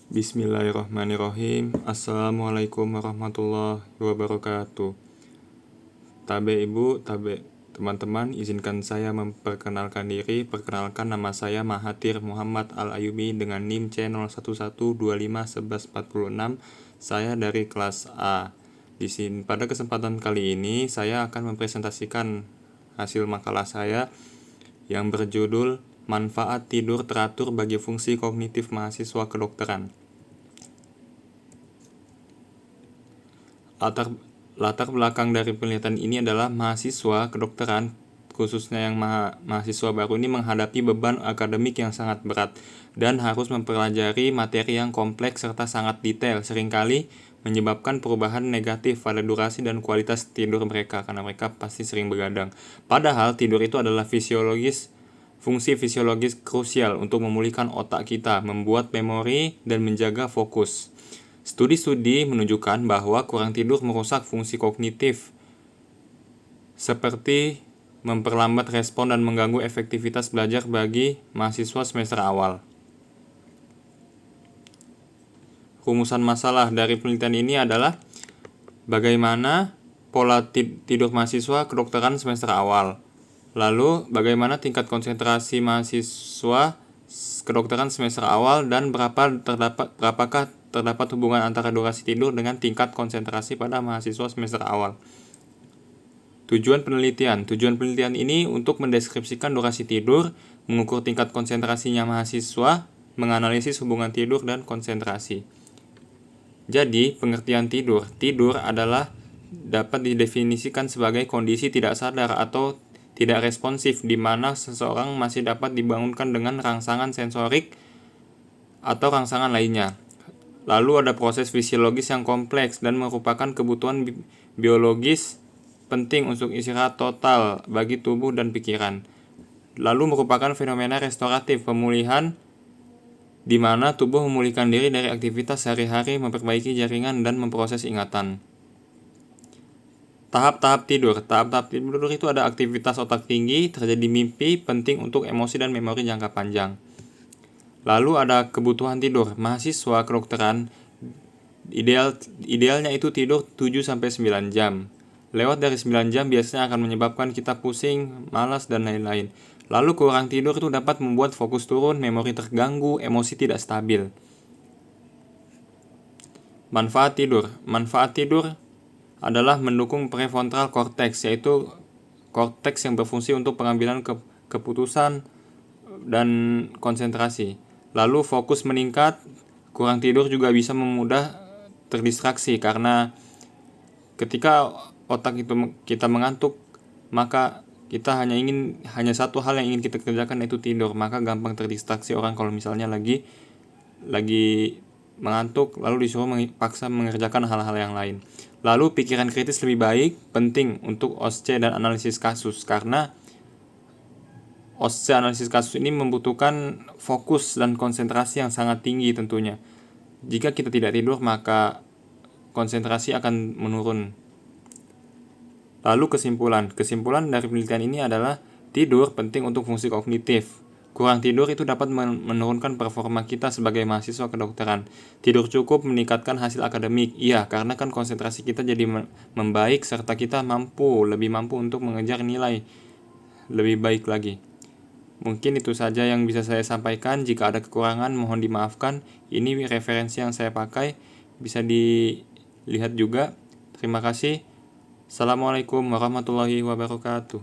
Bismillahirrahmanirrahim. Assalamualaikum warahmatullahi wabarakatuh. Tabe Ibu, tabe teman-teman, izinkan saya memperkenalkan diri. Perkenalkan, nama saya Mahathir Muhammad Al-Ayubi dengan NIM C01251146. Saya dari kelas A. Di sini pada kesempatan kali ini saya akan mempresentasikan hasil makalah saya yang berjudul Manfaat tidur teratur bagi fungsi kognitif mahasiswa kedokteran. Latar belakang dari penelitian ini adalah mahasiswa kedokteran, khususnya yang mahasiswa baru ini menghadapi beban akademik yang sangat berat dan harus mempelajari materi yang kompleks serta sangat detail, seringkali menyebabkan perubahan negatif pada durasi dan kualitas tidur mereka karena mereka pasti sering begadang. Padahal tidur itu adalah fungsi fisiologis krusial untuk memulihkan otak kita, membuat memori, dan menjaga fokus. Studi-studi menunjukkan bahwa kurang tidur merusak fungsi kognitif, seperti memperlambat respon dan mengganggu efektivitas belajar bagi mahasiswa semester awal. Rumusan masalah dari penelitian ini adalah bagaimana pola tidur mahasiswa kedokteran semester awal. Lalu, bagaimana tingkat konsentrasi mahasiswa kedokteran semester awal dan berapakah terdapat hubungan antara durasi tidur dengan tingkat konsentrasi pada mahasiswa semester awal. Tujuan penelitian ini untuk mendeskripsikan durasi tidur, mengukur tingkat konsentrasinya mahasiswa, menganalisis hubungan tidur dan konsentrasi. Jadi, pengertian tidur adalah dapat didefinisikan sebagai kondisi tidak sadar atau tidak responsif di mana seseorang masih dapat dibangunkan dengan rangsangan sensorik atau rangsangan lainnya. Lalu ada proses fisiologis yang kompleks dan merupakan kebutuhan biologis penting untuk istirahat total bagi tubuh dan pikiran. Lalu merupakan fenomena restoratif, pemulihan di mana tubuh memulihkan diri dari aktivitas sehari-hari, memperbaiki jaringan, dan memproses ingatan. Tahap-tahap tidur itu ada aktivitas otak tinggi, terjadi mimpi, penting untuk emosi dan memori jangka panjang. Lalu ada kebutuhan tidur. Mahasiswa kedokteran idealnya itu tidur 7-9 jam. Lewat dari 9 jam biasanya akan menyebabkan kita pusing, malas, dan lain-lain. Lalu kurang tidur itu dapat membuat fokus turun, memori terganggu, emosi tidak stabil. Manfaat tidur adalah mendukung prefrontal cortex, yaitu korteks yang berfungsi untuk pengambilan keputusan dan konsentrasi. Lalu fokus meningkat. Kurang tidur juga bisa memudah terdistraksi karena ketika otak itu kita mengantuk, maka kita hanya satu hal yang ingin kita kerjakan, yaitu tidur. Maka gampang terdistraksi orang kalau misalnya lagi mengantuk lalu disuruh paksa mengerjakan hal-hal yang lain. Lalu pikiran kritis lebih baik, penting untuk OSCE dan analisis kasus, karena OSCE analisis kasus ini membutuhkan fokus dan konsentrasi yang sangat tinggi tentunya. Jika kita tidak tidur, maka konsentrasi akan menurun. Lalu kesimpulan dari penelitian ini adalah tidur penting untuk fungsi kognitif. Kurang tidur itu dapat menurunkan performa kita sebagai mahasiswa kedokteran. Tidur cukup meningkatkan hasil akademik. Iya, karena kan konsentrasi kita jadi membaik serta kita lebih mampu untuk mengejar nilai lebih baik lagi. Mungkin itu saja yang bisa saya sampaikan. Jika ada kekurangan, mohon dimaafkan. Ini referensi yang saya pakai, bisa dilihat juga. Terima kasih. Assalamualaikum warahmatullahi wabarakatuh.